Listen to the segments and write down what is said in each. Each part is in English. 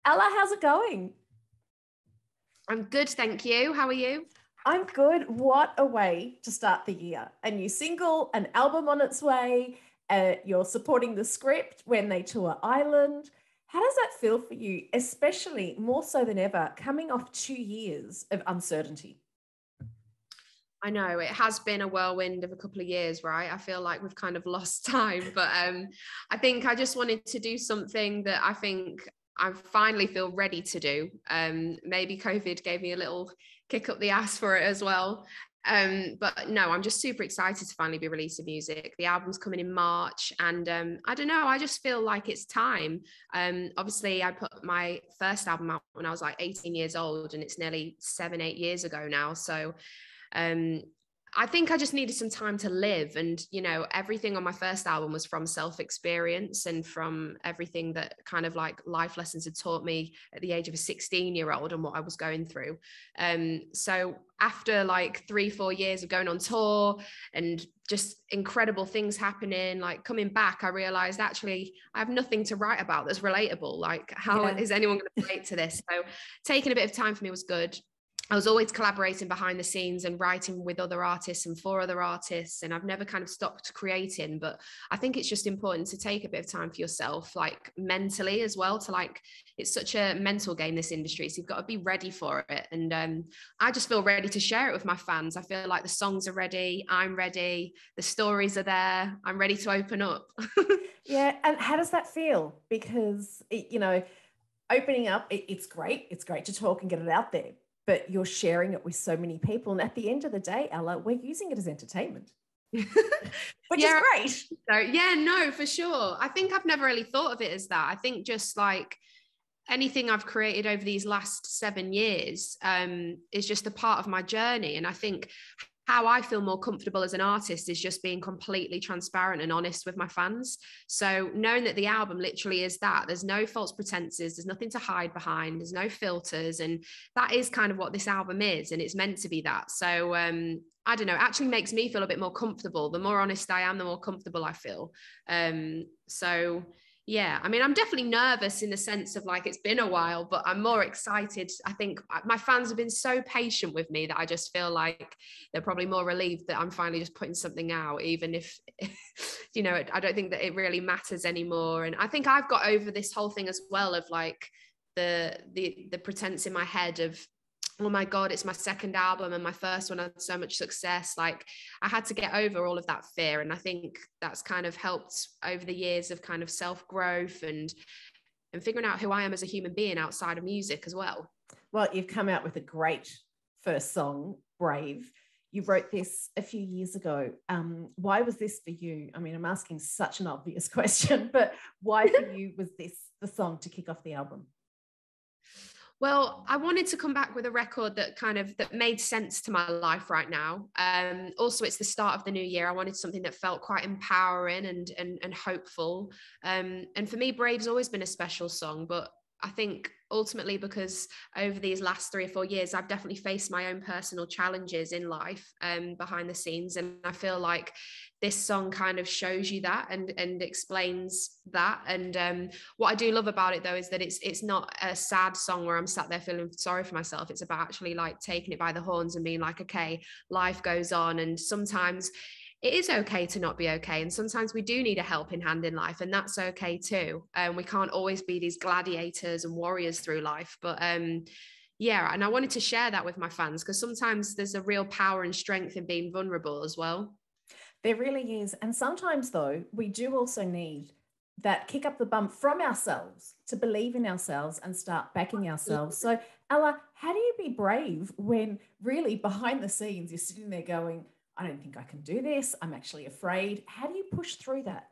Ella, how's it going? I'm good, thank you. How are you? I'm good. What a way to start the year. A new single, an album on its way. You're supporting the script when they tour Ireland. How does that feel for you, especially more so than ever, coming off 2 years of uncertainty? I know it has been a whirlwind of a couple of years, right? I feel like we've kind of lost time, but I think I just wanted to do something that I think I finally feel ready to do. Maybe COVID gave me a little kick up the ass for it as well. But no, I'm just super excited to finally be releasing music. The album's coming in March, and I don't know, I just feel like it's time. Obviously, I put my first album out when I was like 18 years old, and it's nearly 7, 8 years ago now. So um I think I just needed some time to live, and everything on my first album was from self-experience and from everything that kind of like life lessons had taught me at the age of a 16-year-old and what I was going through. So after like 3, 4 years of going on tour and just incredible things happening, like coming back, I realized actually I have nothing to write about that's relatable. Like, how is anyone going to relate to this? So taking a bit of time for me was good. I was always collaborating behind the scenes and writing with other artists and for other artists, and I've never kind of stopped creating. But I think it's just important to take a bit of time for yourself, like mentally as well, to like, it's such a mental game, this industry, so you've got to be ready for it. And I just feel ready to share it with my fans. I feel like the songs are ready, I'm ready, the stories are there, I'm ready to open up. Yeah, and how does that feel? Because opening up, it's great. It's great to talk and get it out there, but you're sharing it with so many people. And at the end of the day, Ella, we're using it as entertainment, which is great. So, yeah, no, for sure. I think I've never really thought of it as that. I think just like anything I've created over these last 7 years is just a part of my journey. And I think how I feel more comfortable as an artist is just being completely transparent and honest with my fans. So knowing that the album literally is that, there's no false pretenses, there's nothing to hide behind, there's no filters. And that is kind of what this album is. And it's meant to be that. So I don't know, it actually makes me feel a bit more comfortable. The more honest I am, the more comfortable I feel. So yeah, I mean, I'm definitely nervous in the sense of like, it's been a while, but I'm more excited. I think my fans have been so patient with me that I just feel like they're probably more relieved that I'm finally just putting something out, even if, I don't think that it really matters anymore. And I think I've got over this whole thing as well of like the pretense in my head of, oh my God, it's my second album and my first one had so much success. Like, I had to get over all of that fear. And I think that's kind of helped over the years of kind of self-growth and figuring out who I am as a human being outside of music as well. Well, you've come out with a great first song, Brave. You wrote this a few years ago. Why was this for you? I mean, I'm asking such an obvious question, but why for you was this the song to kick off the album? Well, I wanted to come back with a record that made sense to my life right now. Also, it's the start of the new year. I wanted something that felt quite empowering and hopeful. And for me, Brave's always been a special song, but I think ultimately because over these last 3 or 4 years, I've definitely faced my own personal challenges in life behind the scenes. And I feel like this song kind of shows you that and explains that. And what I do love about it, though, is that it's not a sad song where I'm sat there feeling sorry for myself. It's about actually like taking it by the horns and being like, okay, life goes on. And sometimes it is okay to not be okay. And sometimes we do need a helping hand in life, and that's okay too. We can't always be these gladiators and warriors through life. But yeah, and I wanted to share that with my fans because sometimes there's a real power and strength in being vulnerable as well. There really is. And sometimes, though, we do also need that kick up the bum from ourselves to believe in ourselves and start backing ourselves. So, Ella, how do you be brave when really behind the scenes you're sitting there going, I don't think I can do this, I'm actually afraid? How do you push through that?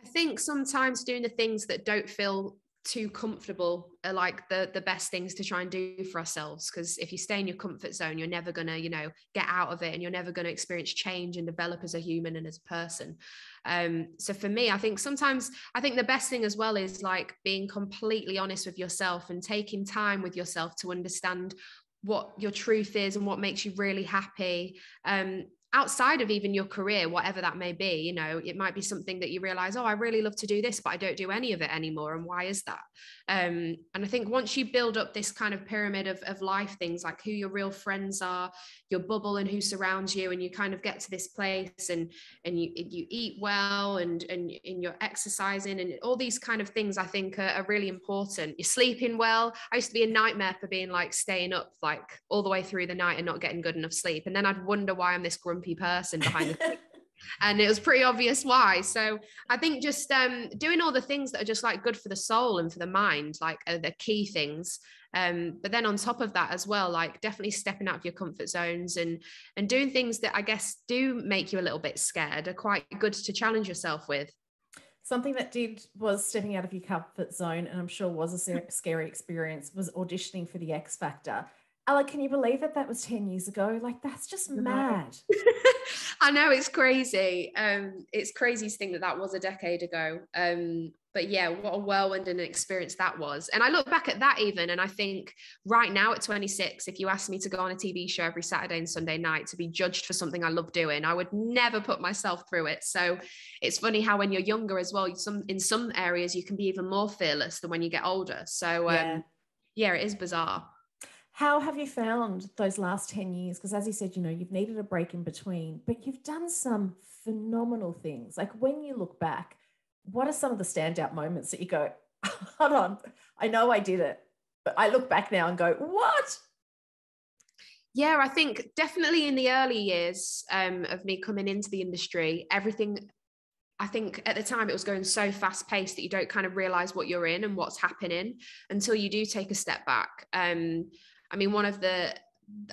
I think sometimes doing the things that don't feel too comfortable are like the best things to try and do for ourselves, because if you stay in your comfort zone, you're never going to get out of it, and you're never going to experience change and develop as a human and as a person. So for me, I think the best thing as well is like being completely honest with yourself and taking time with yourself to understand what your truth is and what makes you really happy. outside of even your career, whatever that may be, you know, it might be something that you realize, oh, I really love to do this, but I don't do any of it anymore. And why is that? And I think once you build up this kind of pyramid of life things, like who your real friends are, your bubble and who surrounds you, and you kind of get to this place and you eat well and you're exercising and all these kind of things, I think are really important. You're sleeping well. I used to be a nightmare for being like staying up like all the way through the night and not getting good enough sleep. And then I'd wonder why I'm this grumpy person behind the scenes. And it was pretty obvious why. So I think just doing all the things that are just like good for the soul and for the mind, like are the key things. But then on top of that as well, like definitely stepping out of your comfort zones and doing things that I guess do make you a little bit scared are quite good to challenge yourself with. Something that was stepping out of your comfort zone, and I'm sure was a scary experience, was auditioning for the XFactor. Ella, can you believe that was 10 years ago? Like, that's just mad. I know, it's crazy. It's crazy to think that was a decade ago. But yeah, what a whirlwind and an experience that was. And I look back at that even, and I think right now at 26, if you asked me to go on a TV show every Saturday and Sunday night to be judged for something I love doing, I would never put myself through it. So it's funny how when you're younger as well, in some areas you can be even more fearless than when you get older. So yeah, it is bizarre. How have you found those last 10 years? Because as you said, you know, you've needed a break in between, but you've done some phenomenal things. Like when you look back, what are some of the standout moments that you go, hold on, I know I did it, but I look back now and go, what? Yeah, I think definitely in the early years of me coming into the industry, everything, I think at the time it was going so fast paced that you don't kind of realize what you're in and what's happening until you do take a step back. I mean,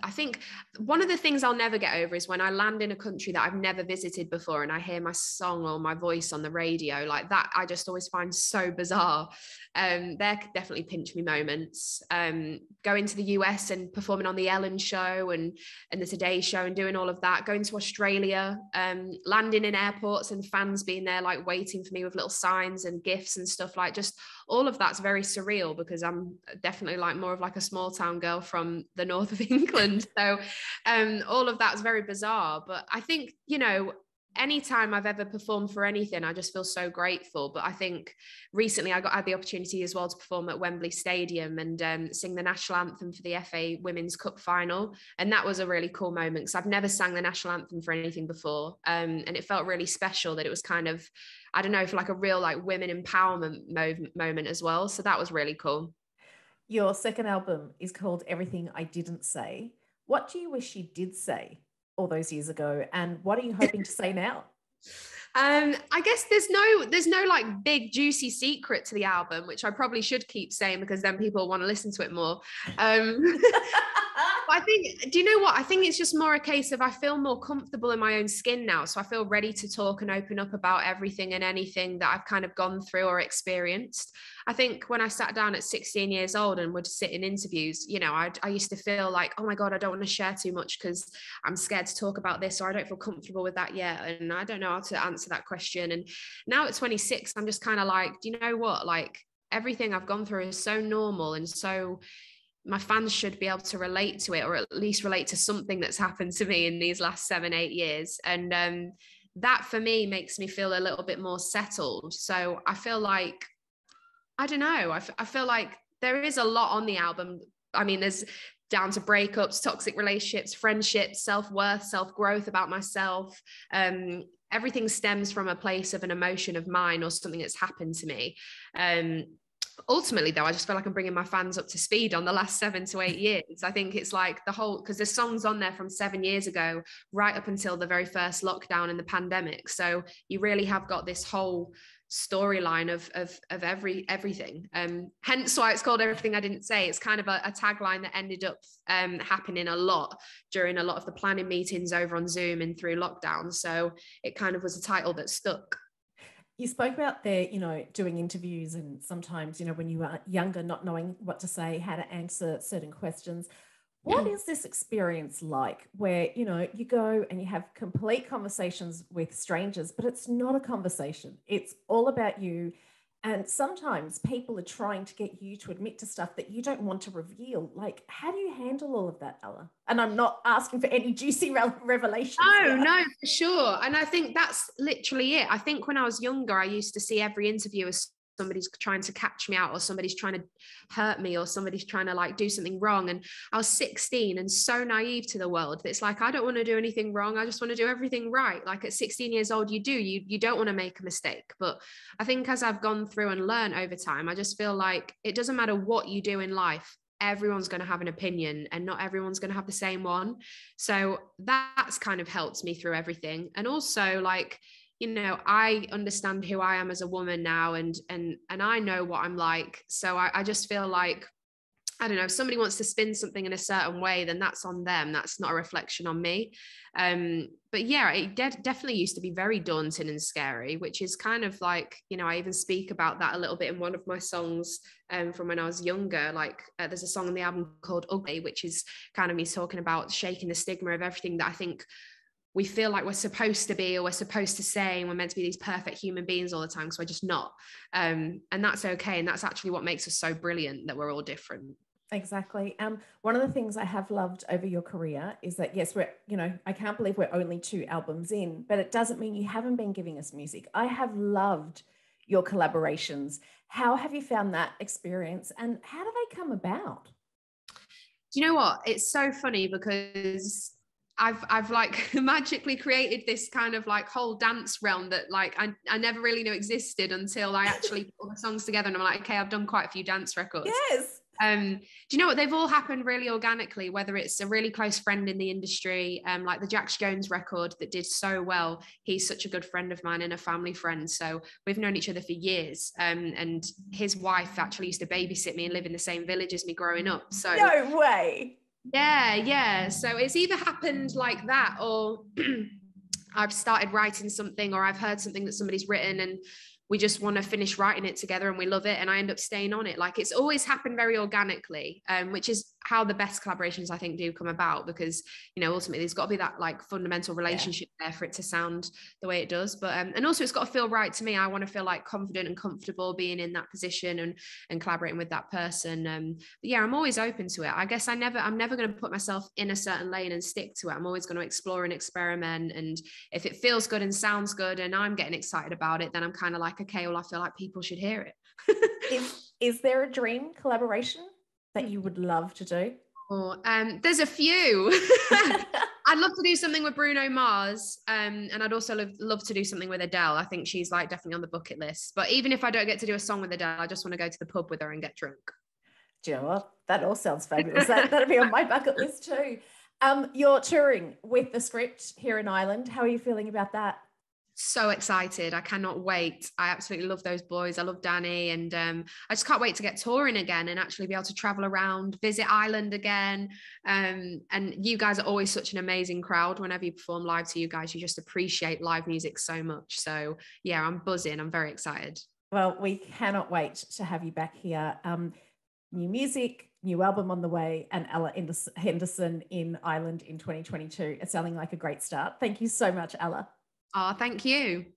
I think one of the things I'll never get over is when I land in a country that I've never visited before and I hear my song or my voice on the radio, like that, I just always find so bizarre. There could definitely pinch me moments. Going to the US and performing on the Ellen show and the Today Show and doing all of that, going to Australia, landing in airports and fans being there like waiting for me with little signs and gifts and stuff, like just all of that's very surreal because I'm definitely like more of like a small town girl from the north of England. So all of that's very bizarre. But I think, you know, anytime I've ever performed for anything, I just feel so grateful. But I think recently I had the opportunity as well to perform at Wembley Stadium and sing the national anthem for the FA Women's Cup final. And that was a really cool moment because I've never sang the national anthem for anything before. And it felt really special that it was kind of, I don't know, for like a real like women empowerment moment as well. So that was really cool. Your second album is called Everything I Didn't Say. What do you wish you did say all those years ago? And what are you hoping to say now? I guess there's no like big juicy secret to the album, which I probably should keep saying because then people want to listen to it more. I think, do you know what? I think it's just more a case of I feel more comfortable in my own skin now. So I feel ready to talk and open up about everything and anything that I've kind of gone through or experienced. I think when I sat down at 16 years old and would sit in interviews, you know, I used to feel like, oh my God, I don't want to share too much because I'm scared to talk about this or I don't feel comfortable with that yet. And I don't know how to answer that question. And now at 26, I'm just kind of like, do you know what? Like everything I've gone through is so normal and so my fans should be able to relate to it or at least relate to something that's happened to me in these last 7-8 years. And that for me makes me feel a little bit more settled. So I feel like, I don't know, I feel like there is a lot on the album. I mean, there's down to breakups, toxic relationships, friendships, self-worth, self-growth about myself. Everything stems from a place of an emotion of mine or something that's happened to me. Ultimately though, I just feel like I'm bringing my fans up to speed on the last 7 to 8 years. I think it's like the whole, because there's songs on there from 7 years ago right up until the very first lockdown in the pandemic, so you really have got this whole storyline of everything, hence why it's called Everything I Didn't Say. It's kind of a tagline that ended up happening a lot during a lot of the planning meetings over on Zoom and through lockdown, so it kind of was a title that stuck. You spoke about there, you know, doing interviews and sometimes, you know, when you were younger, not knowing what to say, how to answer certain questions. What is this experience like where, you know, you go and you have complete conversations with strangers, but it's not a conversation. It's all about you And sometimes people are trying to get you to admit to stuff that you don't want to reveal. Like, how do you handle all of that, Ella? And I'm not asking for any juicy revelations. No, for sure. And I think that's literally it. I think when I was younger, I used to see every interview as somebody's trying to catch me out, or somebody's trying to hurt me, or somebody's trying to like do something wrong. And I was 16 and so naive to the world. It's like, I don't want to do anything wrong. I just want to do everything right. Like at 16 years old, you don't want to make a mistake. But I think as I've gone through and learned over time, I just feel like it doesn't matter what you do in life. Everyone's going to have an opinion and not everyone's going to have the same one. So that's kind of helped me through everything. And also like, you know, I understand who I am as a woman now, and I know what I'm like. So I just feel like, I don't know, if somebody wants to spin something in a certain way, then that's on them. That's not a reflection on me. But yeah, it definitely used to be very daunting and scary, which is kind of like, you know, I even speak about that a little bit in one of my songs from when I was younger. Like there's a song on the album called Ugly, which is kind of me talking about shaking the stigma of everything that I think we feel like we're supposed to be, or we're supposed to say, and we're meant to be these perfect human beings all the time, so we're just not. And that's okay. And that's actually what makes us so brilliant, that we're all different. Exactly. One of the things I have loved over your career is that, yes, we're, you know, I can't believe we're only 2 albums in, but it doesn't mean you haven't been giving us music. I have loved your collaborations. How have you found that experience, and how do they come about? Do you know what? It's so funny because I've like magically created this kind of like whole dance realm that like I never really knew existed until I actually put the songs together, and I'm like, okay, I've done quite a few dance records. Yes. Do you know what? They've all happened really organically, whether it's a really close friend in the industry, like the Jax Jones record that did so well. He's such a good friend of mine and a family friend. So we've known each other for years. And his wife actually used to babysit me and live in the same village as me growing up. So no way. Yeah. So it's either happened like that, or I've started writing something, or I've heard something that somebody's written and we just want to finish writing it together and we love it, and I end up staying on it. Like it's always happened very organically, which is how the best collaborations I think do come about, because you know ultimately there's got to be that like fundamental relationship there for it to sound the way it does. But and also it's got to feel right to me. I want to feel like confident and comfortable being in that position and collaborating with that person. But yeah, I'm always open to it. I guess I'm never going to put myself in a certain lane and stick to it. I'm always going to explore and experiment, and if it feels good and sounds good and I'm getting excited about it, then I'm kind of like, okay, well I feel like people should hear it. Is there a dream collaboration that you would love to do? Oh, there's a few. I'd love to do something with Bruno Mars, and I'd also love to do something with Adele. I think she's like definitely on the bucket list. But even if I don't get to do a song with Adele, I just want to go to the pub with her and get drunk. Do you know what? That all sounds fabulous. That'd be on my bucket list too. You're touring with The Script here in Ireland. How are you feeling about that? So excited. I cannot wait. I absolutely love those boys. I love Danny, and I just can't wait to get touring again and actually be able to travel around, visit Ireland again. And you guys are always such an amazing crowd. Whenever you perform live to you guys, you just appreciate live music so much. So yeah, I'm buzzing. I'm very excited. Well, we cannot wait to have you back here. New music, new album on the way, and Ella Henderson in Ireland in 2022. It's sounding like a great start. Thank you so much, Ella. Oh, thank you.